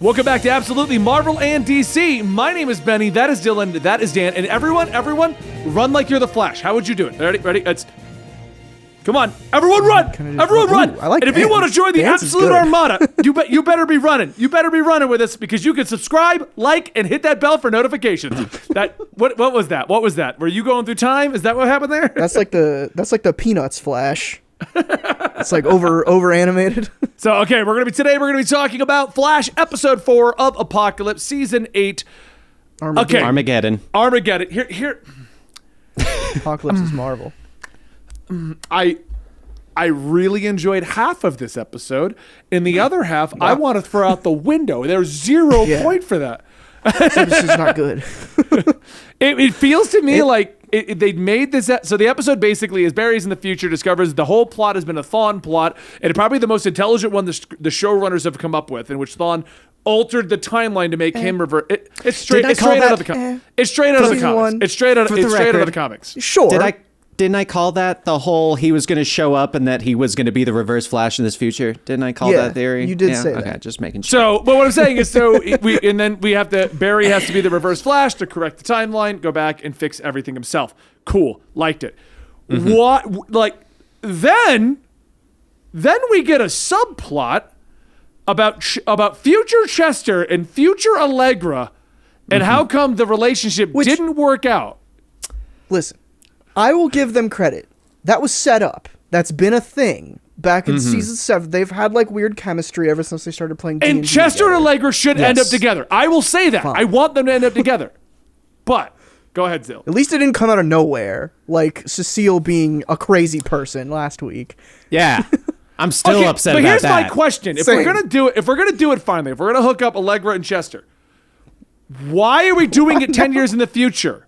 Welcome back to Absolutely Marvel and DC. My name is Benny, that is Dylan, that is Dan, and everyone, run like you're the Flash. How would you do it? Ready? Come on, everyone run! Everyone run! I like and if you want to join the Absolute Armada, you better be running. You better be running with us because you can subscribe, like, and hit that bell for notifications. What was that? What was that? Were you going through time? Is that what happened there? That's like the Peanuts Flash. It's like over animated. So okay, we're gonna be talking about Flash episode 4 of Apocalypse season 8. Armageddon. Here. Apocalypse is Marvel. I really enjoyed half of this episode. In the other half, I want to throw out the window. There's 0 point for that. So this is not good. It feels to me like they made this. So the episode basically is Barry's in the future, discovers the whole plot has been a Thawne plot, and probably the most intelligent one the showrunners have come up with, in which Thawne altered the timeline to make him revert. It's straight out of the comics. It's straight out of the comics. It's straight out of the comics. Sure. Didn't I call that the whole he was going to show up and that he was going to be the Reverse Flash in this future? Didn't I call that theory? You did say that. Okay, just making sure. So, but what I'm saying is, Barry has to be the Reverse Flash to correct the timeline, go back and fix everything himself. Cool, liked it. Then we get a subplot about future Chester and future Allegra, and how come the relationship didn't work out. Listen. I will give them credit. That was set up. That's been a thing. Back in season 7, they've had like weird chemistry ever since they started playing D&D And Chester together. and Allegra should end up together. I will say that. Fine. I want them to end up together. But, go ahead, Zill. At least it didn't come out of nowhere, like Cecile being a crazy person last week. Yeah. I'm still upset about that. But here's my question. If we're gonna do it finally, if we're gonna hook up Allegra and Chester, why are we doing it 10 years in the future?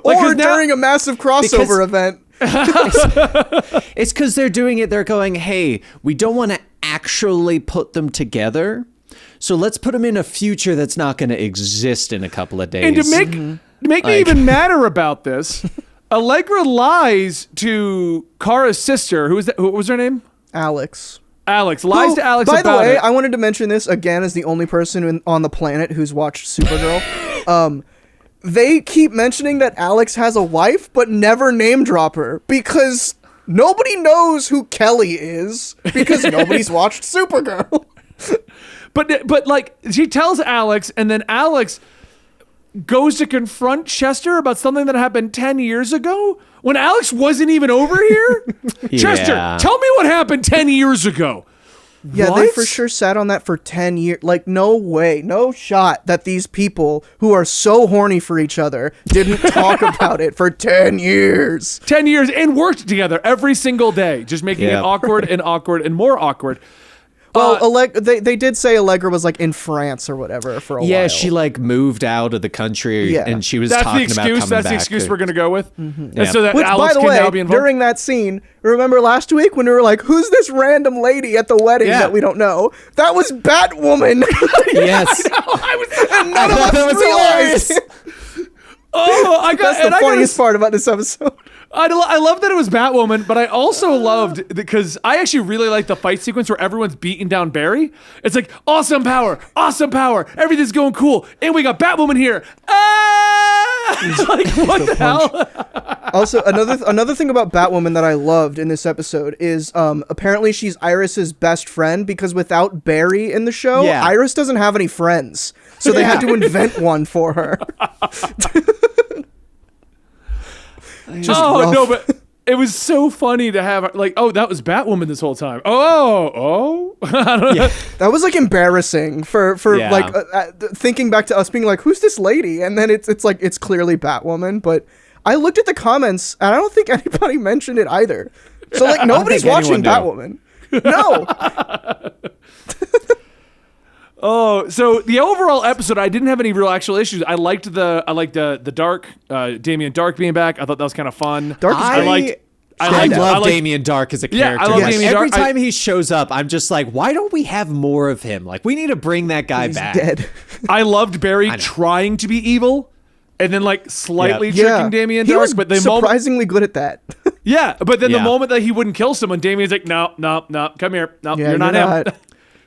Or during a massive crossover event. It's because they're doing it. They're going, hey, we don't want to actually put them together. So let's put them in a future that's not going to exist in a couple of days. And to make me even madder about this, Allegra lies to Kara's sister. What was her name? Alex lies to Alex by about the way, it. I wanted to mention this again as the only person on the planet who's watched Supergirl. They keep mentioning that Alex has a wife, but never name drop her because nobody knows who Kelly is because nobody's watched Supergirl. But like she tells Alex, and then Alex goes to confront Chester about something that happened 10 years ago when Alex wasn't even over here. Chester, tell me what happened 10 years ago. Yeah, what? They for sure sat on that for 10 years. Like, no way, no shot that these people who are so horny for each other didn't talk about it for 10 years. 10 years and worked together every single day, just making it awkward and more awkward. Well, they did say Allegra was like in France or whatever for a while. Yeah, she like moved out of the country and she was talking about coming back. That's the excuse we're going to go with. Mm-hmm. And so that Which, Alex by the can way, now be involved. during that scene, remember last week when we were like, who's this random lady at the wedding that we don't know? That was Batwoman. Yes. And none of us realized. That's the funniest part about this episode. I love that it was Batwoman, but I also loved because I actually really like the fight sequence where everyone's beating down Barry. It's like awesome power, everything's going cool, and we got Batwoman here. Like what the hell? Also, another thing about Batwoman that I loved in this episode is apparently she's Iris's best friend because without Barry in the show, Iris doesn't have any friends, so they had to invent one for her. No, but it was so funny to have like, that was Batwoman this whole time. That was like embarrassing for like thinking back to us being like, who's this lady? And then it's like it's clearly Batwoman. But I looked at the comments and I don't think anybody mentioned it either. So like nobody's watching Batwoman. No. So the overall episode, I didn't have any real actual issues. I liked the Dark, Damien Dark being back. I thought that was kind of fun. I love Damien Dark as a character. I love Damien Dark. Every time he shows up, I'm just like, why don't we have more of him? Like, we need to bring that guy back. Dead. I loved Barry trying to be evil and then like slightly tricking Damien Dark. He was surprisingly good at that. But then the moment that he wouldn't kill someone, Damien's like, no, come here. No, you're not him.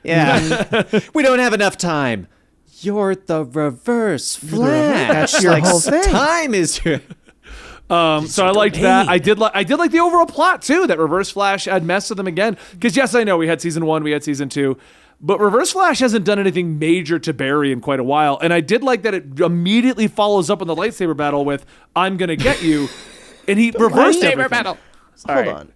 Yeah. We don't have enough time. You're the Reverse Flash. That's your whole thing. Time is your... So I liked that. I did like the overall plot too. That Reverse Flash had messed with them again. Because yes, I know we had season 1, we had season 2, but Reverse Flash hasn't done anything major to Barry in quite a while. And I did like that it immediately follows up on the lightsaber battle with "I'm gonna get you," and he reversed lightsaber battle. Hold on.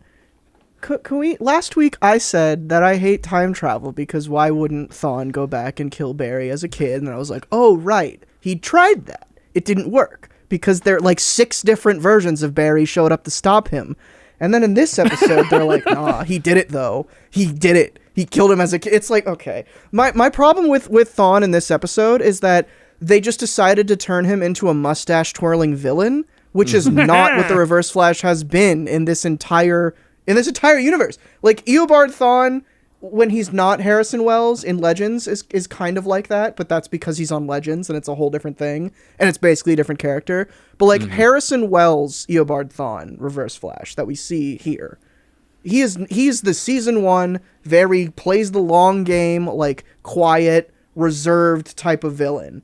Can we? Last week I said that I hate time travel because why wouldn't Thawne go back and kill Barry as a kid? And I was like, oh right, he tried that. It didn't work because there like 6 different versions of Barry showed up to stop him. And then in this episode, they're like, nah, he did it though. He did it. He killed him as a kid. It's like, okay. My problem with Thawne in this episode is that they just decided to turn him into a mustache twirling villain, which is not what the Reverse Flash has been in this entire universe. Like Eobard Thawne, when he's not Harrison Wells in Legends, is kind of like that, but that's because he's on Legends and it's a whole different thing, and it's basically a different character. But like Harrison Wells Eobard Thawne Reverse Flash that we see here, he's the season 1 plays the long game, like quiet, reserved type of villain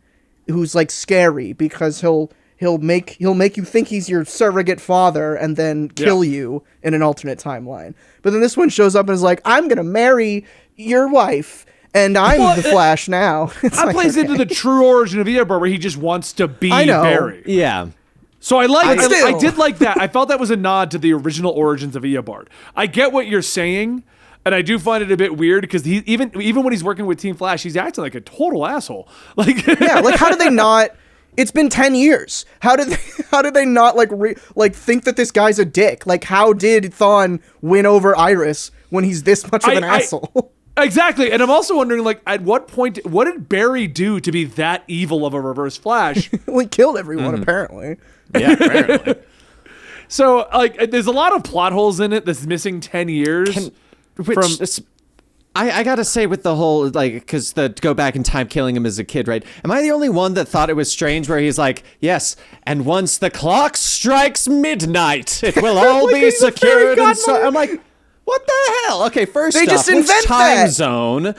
who's like scary because he'll make you think he's your surrogate father and then kill you in an alternate timeline. But then this one shows up and is like, I'm gonna marry your wife and I'm the Flash now. That plays into the true origin of Eobard, where he just wants to be Barry. Yeah. So I did like that. I felt that was a nod to the original origins of Eobard. I get what you're saying, and I do find it a bit weird because he even when he's working with Team Flash, he's acting like a total asshole. Like yeah, like how did they not? It's been 10 years. How did they not think that this guy's a dick? Like how did Thawne win over Iris when he's this much of an asshole? Exactly. And I'm also wondering, like, at what point, what did Barry do to be that evil of a Reverse Flash? Well, he killed everyone, apparently. Yeah, apparently. So, like, there's a lot of plot holes in it that's missing 10 years. I gotta say, with the whole, like, because the go back in time killing him as a kid, right? Am I the only one that thought it was strange where he's like, yes, and once the clock strikes midnight, it will all be secured. And so I'm like, what the hell? Okay, first they just invent which time that zone?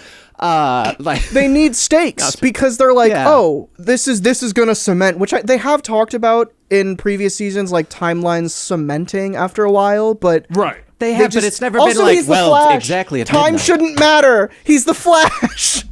They need stakes because they're like, oh, this is gonna cement, which they have talked about in previous seasons, like timelines cementing after a while, but right. They have, but it's never been like, well, Flash. Exactly. At Time midnight. Shouldn't matter. He's the Flash.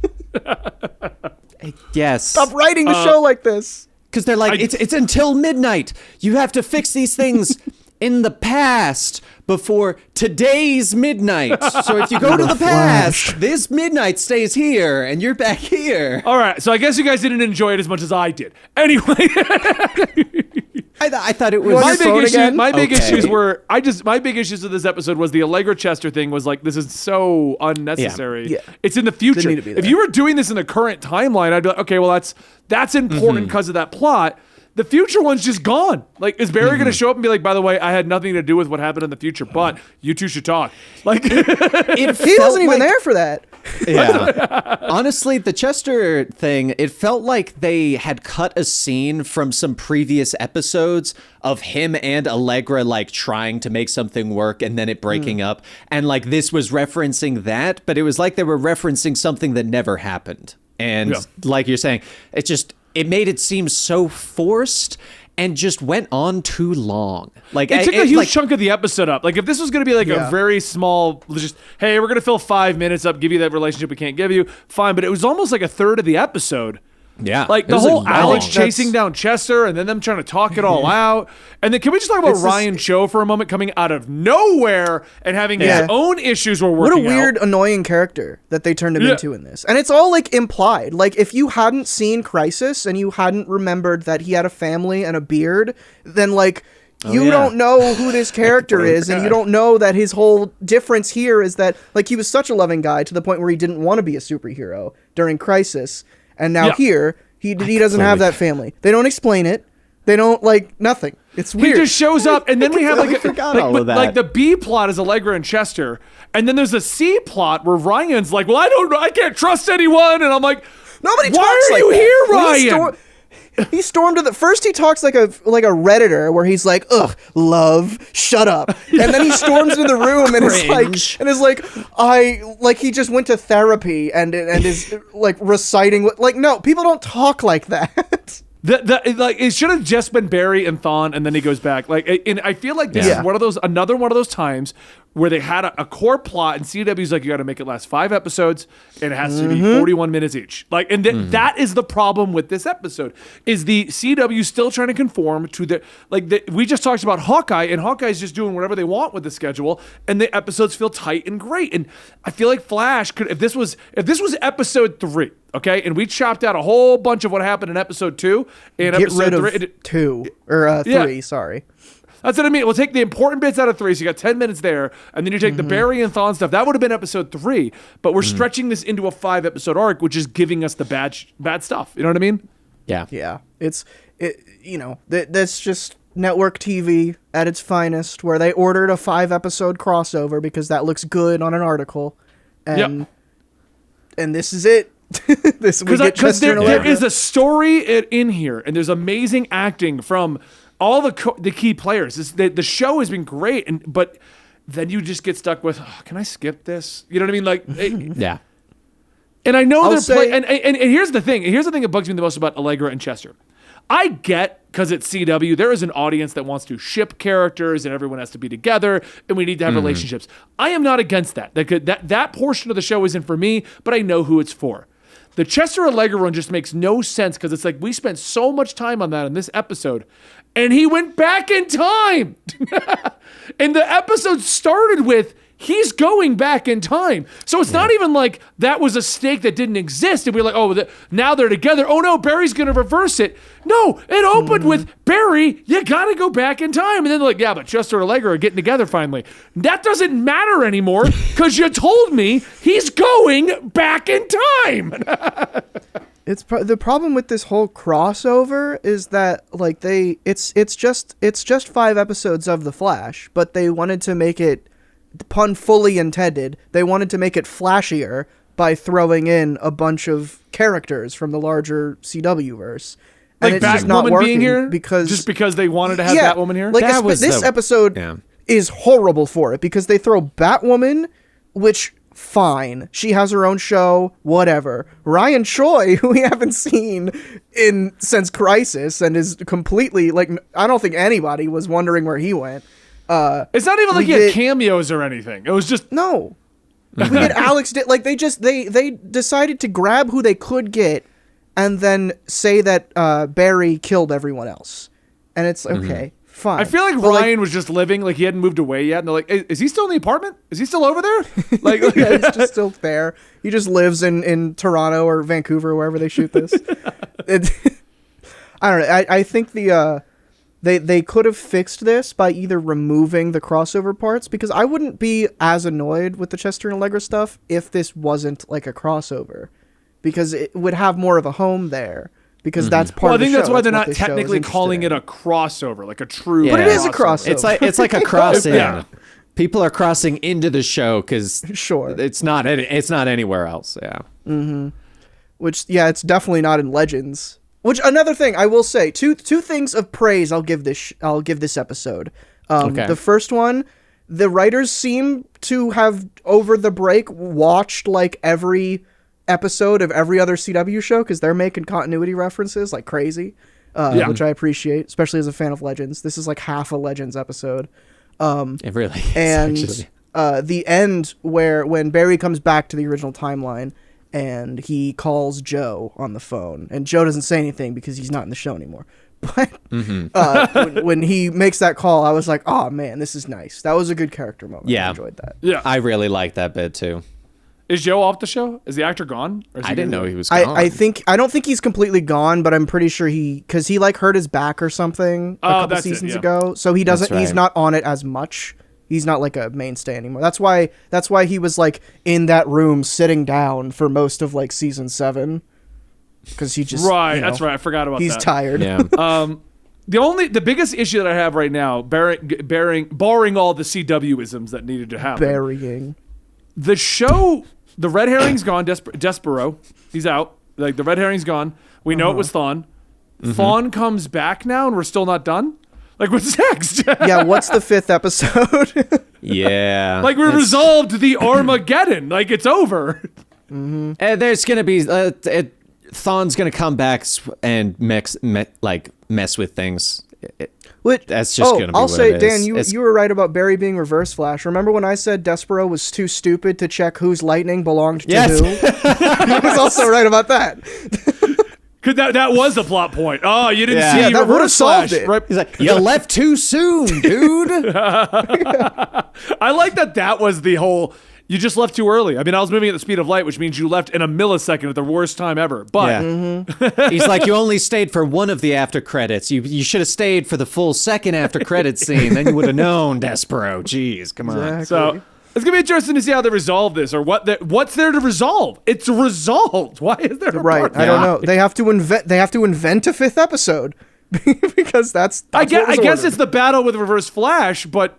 Yes. Stop writing the show like this. Because they're like, it's until midnight. You have to fix these things in the past before today's midnight. So if you go to the past, this midnight stays here, and you're back here. All right, so I guess you guys didn't enjoy it as much as I did. Anyway. I thought it was my big issues with this episode was the Allegra Chester thing was like, this is so unnecessary. Yeah. It's in the future. Didn't need to be If there. you were doing this in the current timeline, I'd be like, okay, well that's important because of that plot. The future one's just gone. Like, is Barry going to show up and be like, by the way, I had nothing to do with what happened in the future, but you two should talk. Like, He wasn't even there for that. Yeah. Honestly, the Chester thing, it felt like they had cut a scene from some previous episodes of him and Allegra, like, trying to make something work and then it breaking up. And, like, this was referencing that, but it was like they were referencing something that never happened. And like you're saying, it made it seem so forced and just went on too long. Like it took a huge chunk of the episode up. Like if this was going to be like a very small, just, hey, we're going to fill 5 minutes up, give you that relationship we can't give you, fine. But it was almost like a third of the episode. Yeah. Like the whole Alex chasing down Chester and then them trying to talk it all out. And then can we just talk about Ryan Cho for a moment coming out of nowhere and having his own issues we're working out. What a weird, annoying character that they turned him into in this. And it's all like implied. Like if you hadn't seen Crisis and you hadn't remembered that he had a family and a beard, then like you don't know who this character is, and you don't know that his whole difference here is that like he was such a loving guy to the point where he didn't want to be a superhero during Crisis. And now here, he doesn't have that family. They don't explain it. They don't, like, nothing. It's weird. He just shows up, and then we have, like the B plot is Allegra and Chester, and then there's a C plot where Ryan's like, well, I don't know, I can't trust anyone, and I'm like, nobody why talks are like you that. here, Ryan? He stormed to the first. He talks like a Redditor, where he's like, "Ugh, love, shut up," and then he storms into the room and is like, he just went to therapy and is like reciting no, people don't talk like that. It should have just been Barry and Thawne, and then he goes back. And I feel like this is another one of those times where they had a core plot, and CW's like, you got to make it last 5 episodes, and it has to be 41 minutes each. That is the problem with this episode. Is the CW still trying to conform to we just talked about Hawkeye, and Hawkeye's just doing whatever they want with the schedule, and the episodes feel tight and great. And I feel like Flash could, if this was episode 3. Okay, and we chopped out a whole bunch of what happened in episode 2. And Get episode rid of 2 or 3. Sorry, that's what I mean. We'll take the important bits out of 3, so you got 10 minutes there, and then you take the Barry and Thawne stuff. That would have been episode 3, but we're stretching this into a 5-episode arc, which is giving us the bad stuff. You know what I mean? Yeah. Yeah. That's just network TV at its finest, where they ordered a 5-episode crossover because that looks good on an article, and this is it. Because there is a story in here, and there's amazing acting from all the key players. The show has been great, but then you just get stuck with, can I skip this? You know what I mean? Yeah. And I know they're playing. And here's the thing. Here's the thing that bugs me the most about Allegra and Chester. I get, because it's CW, there is an audience that wants to ship characters and everyone has to be together and we need to have relationships. I am not against that. That portion of the show isn't for me, but I know who it's for. The Chester Allegra run just makes no sense because it's like we spent so much time on that in this episode, and he went back in time. And the episode started with he's going back in time. So it's not even like that was a stake that didn't exist. And we're like, now they're together. Oh no, Barry's going to reverse it. No, it opened with Barry, you got to go back in time. And then they're like, yeah, but Chester and Allegra are getting together finally. That doesn't matter anymore because you told me he's going back in time. The problem with this whole crossover is that it's just 5 episodes of The Flash, but they wanted to make it, pun fully intended, they wanted to make it flashier by throwing in a bunch of characters from the larger CW verse. And it's just not working being here because they wanted to have Batwoman here. This episode is horrible for it because they throw Batwoman, which fine, she has her own show, whatever. Ryan Choi, who we haven't seen since Crisis, and is completely I don't think anybody was wondering where he went. It's not even like he had cameos or anything. It was just no. We get Alex. They decided to grab who they could get, and then say that Barry killed everyone else, and it's okay, fine. I feel like Ryan was just living, he hadn't moved away yet, and they're like, "Is he still in the apartment? Is he still over there?" Yeah, he's just still there. He just lives in Toronto or Vancouver, wherever they shoot this. I don't know. I think They could have fixed this by either removing the crossover parts, because I wouldn't be as annoyed with the Chester and Allegra stuff if this wasn't like a crossover, because it would have more of a home there, because that's part of the show. I think that's why they're not technically calling it a crossover, like a true But it is a crossover. It's like a crossing. Yeah. People are crossing into the show because it's not anywhere else. Yeah. Mm-hmm. Which, it's definitely not in Legends. Which, another thing I will say, two things of praise I'll give this episode. The first one, the writers seem to have over the break watched every episode of every other CW show, because they're making continuity references like crazy, which I appreciate, especially as a fan of Legends. This is like half a Legends episode. It really is, and actually. The end when Barry comes back to the original timeline, and he calls Joe on the phone, and Joe doesn't say anything because he's not in the show anymore. But when he makes that call, I was like, oh man, this is nice. That was a good character moment. I enjoyed that. Yeah, I really liked that bit too. Is Joe off the show? Is the actor gone? Or is I didn't know he was gone. I don't think he's completely gone, but I'm pretty sure because he hurt his back or something a couple seasons ago. So he doesn't. He's not on it as much. He's not like a mainstay anymore. That's why he was in that room sitting down for most of season 7, because he just that's right. I forgot about that. He's tired. Yeah. The biggest issue that I have right now, barring all the CW-isms that needed to happen, burying the show, the red herring's gone. Despero, he's out. The red herring's gone. We know it was Thawne. Thawne comes back now and we're still not done? Like, what's next? Yeah, what's the 5th episode? Yeah. Like, we resolved the Armageddon. Like, it's over. There's gonna be Thawne's gonna come back and mess with things. That's just gonna be I'll what say, it is. Dan, you were right about Barry being Reverse Flash. Remember when I said Despero was too stupid to check whose lightning belonged to Yes. who? He was also right about that. Cause that was the plot point. Oh, you didn't Yeah. see Yeah, that would've Reverse Flash. solved it. Right? He's like, you left too soon, dude. I like that was the whole, you just left too early. I mean, I was moving at the speed of light, which means you left in a millisecond at the worst time ever. But He's like, you only stayed for one of the after credits. You should have stayed for the full second after credits scene. Then you would have known, Despero. Jeez, come on. Exactly. so it's gonna be interesting to see how they resolve this, or what's there to resolve. It's resolved. Why is there a Right, part I don't five? know. They have to invent a 5th episode because that's I what guess, was I guess ordered. it's the battle with Reverse Flash, but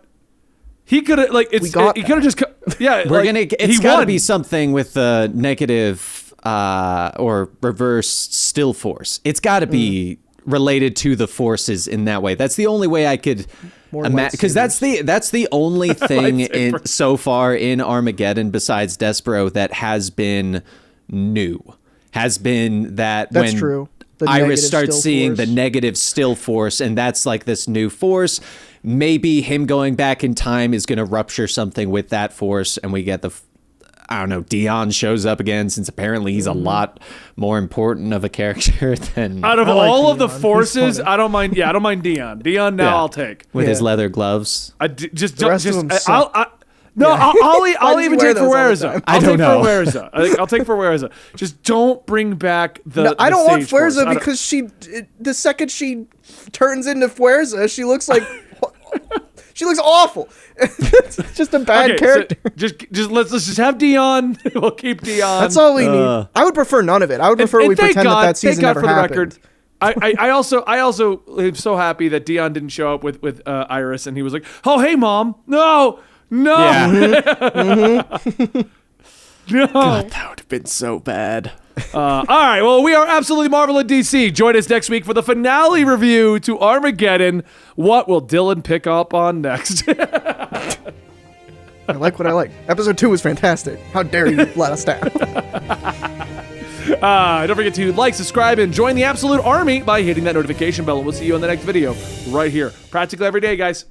he could have he could have just It's got to be something with the negative or reverse still force. It's got to be related to the forces in that way. That's the only way I could imagine, because that's the only thing so far in Armageddon besides Despero that has been new. Has been that That's when true. The Iris negative starts still seeing force. the negative still force, and that's like this new force. Maybe him going back in time is going to rupture something with that force, and we get I don't know, Dion shows up again, since apparently he's a lot more important of a character than out of I like all of the Dion. He's forces. funny. I don't mind. Yeah, I don't mind Dion. Dion now Yeah. I'll take. with his Yeah. leather gloves. Just The rest of them suck. I'll Why even does he take wear those Fuerza. all the time? I'll I don't take know. Fuerza. I'll take Fuerza. Just don't bring back the. No, I the don't want Sage Force. I Fuerza don't- because the second she turns into Fuerza, she looks like she looks awful. It's just a bad Okay, character. so just let's just have Dion. We'll keep Dion. That's all we need. I would prefer none of it. I would prefer And we thank pretend God, that season thank God never for the happened. record. I also am so happy that Dion didn't show up with Iris, and he was like, "Oh, hey, mom, no, Yeah. no." That would have been so bad. All right, well, we are absolutely Marvel at DC. Join us next week for the finale review to Armageddon. What will Dylan pick up on next? I like what I like. Episode 2 was fantastic. How dare you let us down? Don't forget to like, subscribe, and join the Absolute Army by hitting that notification bell. And we'll see you on the next video right here. Practically every day, guys.